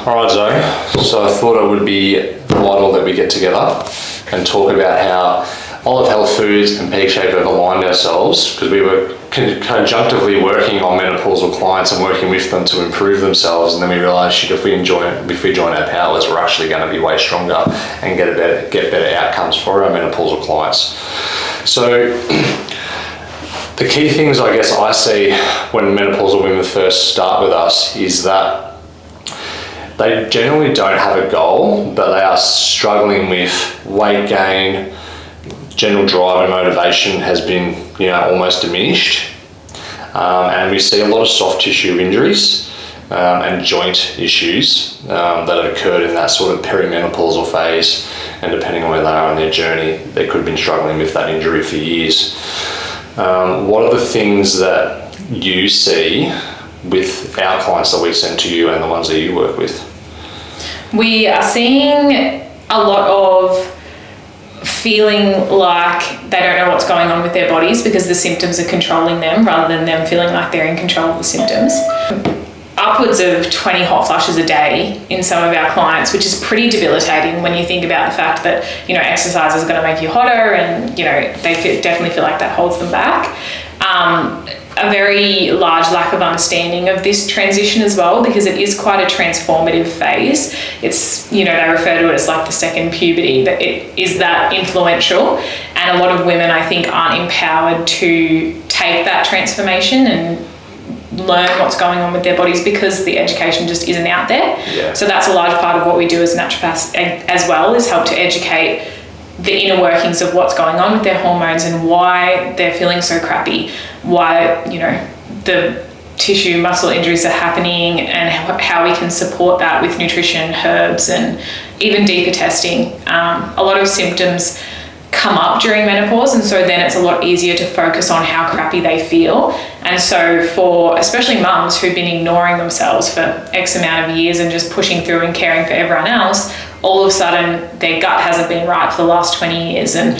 Alright Zoe, so I thought it would be vital that we get together and talk about how Olive Health Foods and Peak Shape have aligned ourselves, because we were conjunctively working on menopausal clients and working with them to improve themselves, and then we realised if we join our powers, we're actually going to be way stronger and get better outcomes for our menopausal clients. So the key things I guess I see when menopausal women first start with us is that they generally don't have a goal, but they are struggling with weight gain. General drive and motivation has been, almost diminished. And we see a lot of soft tissue injuries and joint issues that have occurred in that sort of perimenopausal phase. And depending on where they are in their journey, they could have been struggling with that injury for years. What are the things that you see with our clients that we send to you and the ones that you work with? We are seeing a lot of feeling like they don't know what's going on with their bodies because the symptoms are controlling them rather than them feeling like they're in control of the symptoms. Upwards of 20 hot flushes a day in some of our clients, which is pretty debilitating when you think about the fact that, exercise is going to make you hotter and, they definitely feel like that holds them back. A very large lack of understanding of this transition as well, because it is quite a transformative phase. It's, they refer to it as like the second puberty, that it is that influential. And a lot of women, I think, aren't empowered to take that transformation and learn what's going on with their bodies because the education just isn't out there. Yeah. So that's a large part of what we do as naturopaths as well, is help to educate the inner workings of what's going on with their hormones and why they're feeling so crappy, why, the tissue muscle injuries are happening, and how we can support that with nutrition, herbs, and even deeper testing. A lot of symptoms come up during menopause, and so then it's a lot easier to focus on how crappy they feel. And so for especially mums who've been ignoring themselves for X amount of years and just pushing through and caring for everyone else, all of a sudden their gut hasn't been right for the last 20 years, and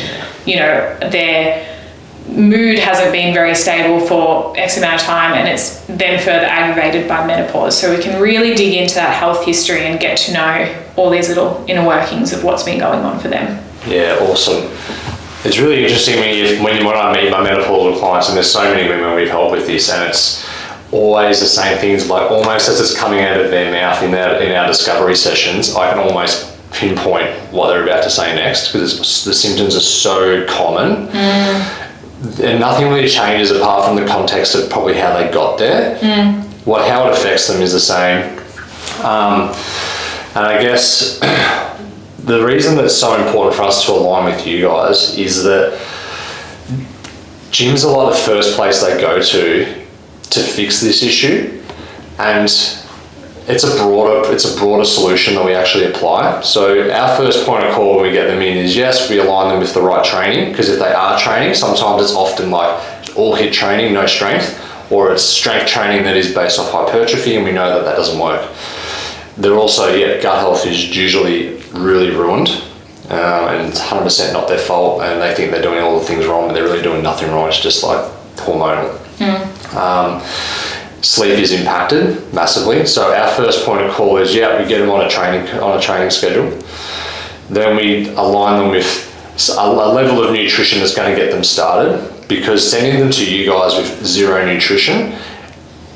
their mood hasn't been very stable for X amount of time, and it's then further aggravated by menopause. So we can really dig into that health history and get to know all these little inner workings of what's been going on for them. Yeah, awesome. It's really interesting when I meet my menopausal clients, and there's so many women we've helped with this, and it's always the same things, like almost as it's coming out of their mouth in our discovery sessions, I can almost pinpoint what they're about to say next, because the symptoms are so common. And nothing really changes apart from the context of probably how they got there. How it affects them is the same. And I guess the reason that it's so important for us to align with you guys is that gym's a lot of the first place they go to fix this issue, and it's a broader solution that we actually apply. So our first point of call when we get them in is, yes, we align them with the right training, because if they are training, sometimes it's often like all HIIT training, no strength, or it's strength training that is based off hypertrophy, and we know that doesn't work. They're also, gut health is usually really ruined, and it's 100% not their fault, and they think they're doing all the things wrong, but they're really doing nothing wrong. It's just like hormonal. Sleep is impacted massively. So our first point of call is, we get them on a training schedule. Then we align them with a level of nutrition that's going to get them started, because sending them to you guys with zero nutrition,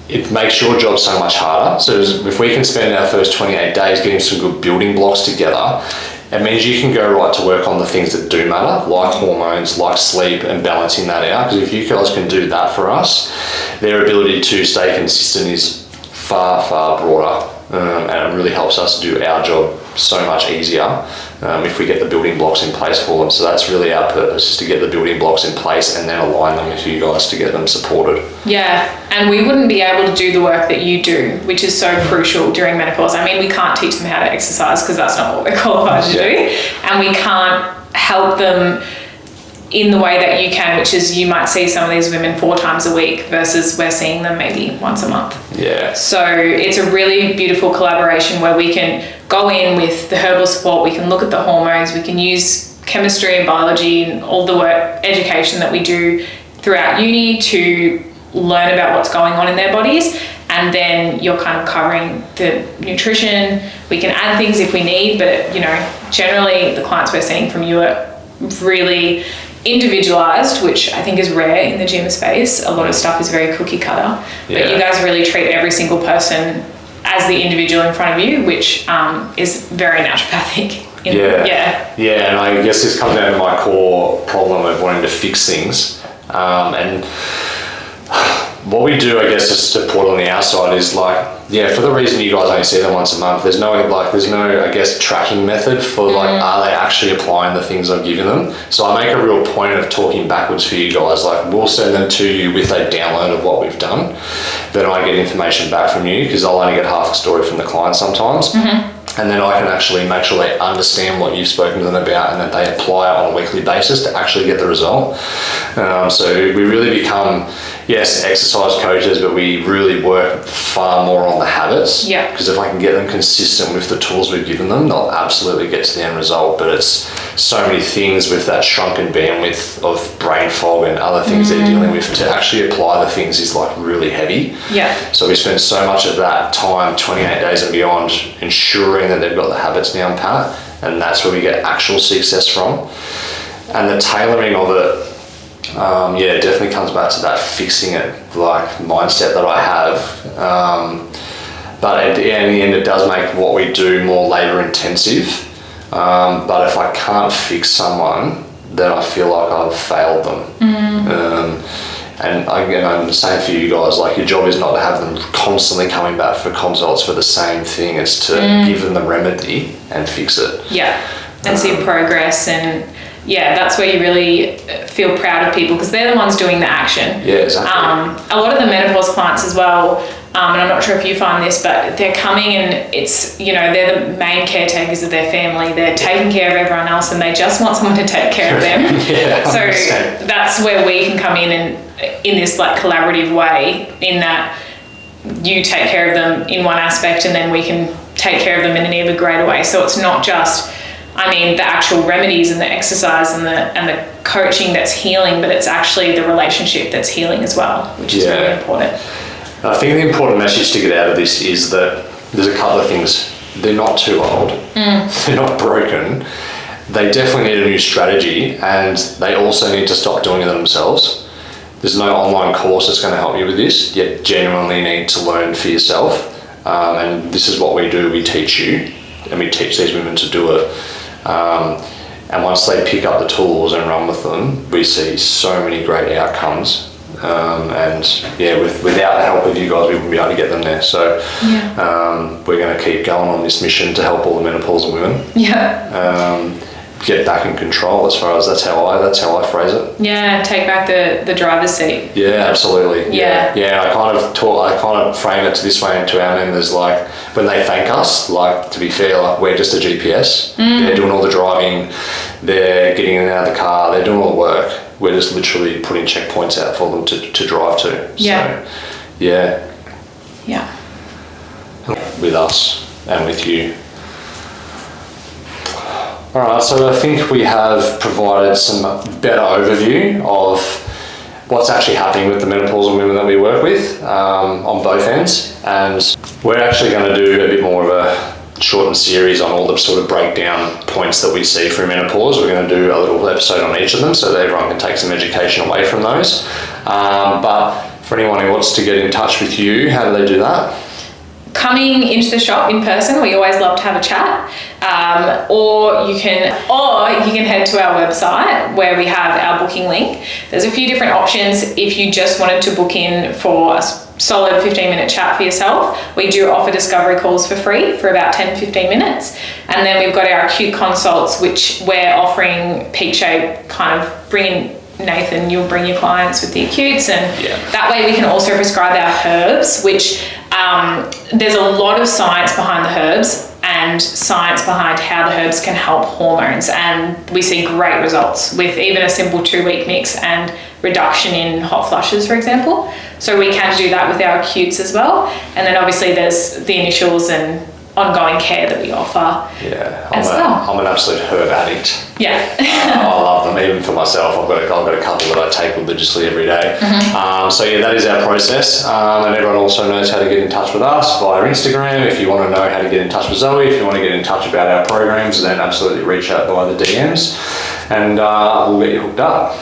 it makes your job so much harder. So if we can spend our first 28 days getting some good building blocks together, it means you can go right to work on the things that do matter, like hormones, like sleep, and balancing that out. Because if you guys can do that for us, their ability to stay consistent is far, far broader. And it really helps us do our job so much easier if we get the building blocks in place for them. So that's really our purpose, is to get the building blocks in place and then align them with you guys to get them supported. Yeah, and we wouldn't be able to do the work that you do, which is so crucial during menopause. I mean, we can't teach them how to exercise because that's not what we're qualified to do. And we can't help them in the way that you can, which is you might see some of these women 4 times a week versus we're seeing them maybe once a month. Yeah. So it's a really beautiful collaboration where we can go in with the herbal support, we can look at the hormones, we can use chemistry and biology and all the work, education that we do throughout uni to learn about what's going on in their bodies, and then you're kind of covering the nutrition. We can add things if we need, but generally the clients we're seeing from you are really individualized, which I think is rare in the gym space. A lot of stuff is very cookie cutter, but you guys really treat every single person as the individual in front of you, which is very naturopathic. And I guess this comes down to my core problem of wanting to fix things, and what we do, I guess, just to put on the outside is for the reason you guys only see them once a month, there's no I guess tracking method for are they actually applying the things I've given them. So I make a real point of talking backwards for you guys. We'll send them to you with a download of what we've done, then I get information back from you, because I'll only get half a story from the client sometimes. And then I can actually make sure they understand what you've spoken to them about, and that they apply it on a weekly basis to actually get the result. So we really become, yes, exercise coaches, but we really work far more on the habits. Yeah. Because if I can get them consistent with the tools we've given them, they'll absolutely get to the end result. But it's so many things with that shrunken bandwidth of brain fog and other things they're dealing with, to actually apply the things is really heavy. Yeah. So we spend so much of that time, 28 days and beyond, ensuring that they've got the habits down pat, and that's where we get actual success from. And the tailoring of it, it definitely comes back to that fixing it mindset that I have. But in the end, it does make what we do more labor intensive. But if I can't fix someone, then I feel like I've failed them. And again, I'm the same for you guys. Your job is not to have them constantly coming back for consults for the same thing. It's to give them the remedy and fix it. Yeah, and see progress, and that's where you really feel proud of people, because they're the ones doing the action. Yeah, exactly. A lot of the menopause clients as well, and I'm not sure if you find this, but they're coming and it's, they're the main caretakers of their family. They're taking care of everyone else, and they just want someone to take care of them. So that's where we can come in, and in this collaborative way, in that you take care of them in one aspect, and then we can take care of them in an even greater way. So it's not just, the actual remedies and the exercise and the coaching that's healing, but it's actually the relationship that's healing as well, which is really important. I think the important message to get out of this is that there's a couple of things. They're not too old. They're not broken. They definitely need a new strategy, and they also need to stop doing it themselves. There's no online course that's going to help you with this. You genuinely need to learn for yourself. And this is what we do. We teach you, and we teach these women to do it. And once they pick up the tools and run with them, we see so many great outcomes. Without the help of you guys, we wouldn't be able to get them there. So we're going to keep going on this mission to help all the menopausal women. Get back in control, as far as that's how I phrase it. Yeah, take back the driver's seat. Yeah, absolutely. Yeah. I kind of frame it to this way to our members, when they thank us, to be fair, we're just a GPS. They're doing all the driving, they're getting in and out of the car, they're doing all the work. We're just literally putting checkpoints out for them to drive to. Yeah. So, with us and with you. All right, so I think we have provided some better overview of what's actually happening with the menopausal women that we work with on both ends. And we're actually going to do a bit more of a shortened series on all the sort of breakdown points that we see through menopause. We're going to do a little episode on each of them so that everyone can take some education away from those. But for anyone who wants to get in touch with you, how do they do that? Coming into the shop in person, we always love to have a chat, or you can head to our website where we have our booking link. There's a few different options if you just wanted to book in for a solid 15-minute chat for yourself. We do offer discovery calls for free for about 10-15 minutes, and then we've got our acute consults, which we're offering peak shape, kind of bringing Nathan, you'll bring your clients with the acutes, and that way we can also prescribe our herbs, which there's a lot of science behind the herbs and science behind how the herbs can help hormones, and we see great results with even a simple 2-week mix and reduction in hot flushes, for example. So we can do that with our acutes as well. And then obviously there's the initials and ongoing care that we offer. Yeah, I'm an absolute herb addict. Yeah. I love them. Even for myself, I've got a couple that I take religiously every day. So yeah, that is our process. And everyone also knows how to get in touch with us via Instagram. If you want to know how to get in touch with Zoe, if you want to get in touch about our programs, then absolutely reach out via the DMs, and we'll get you hooked up.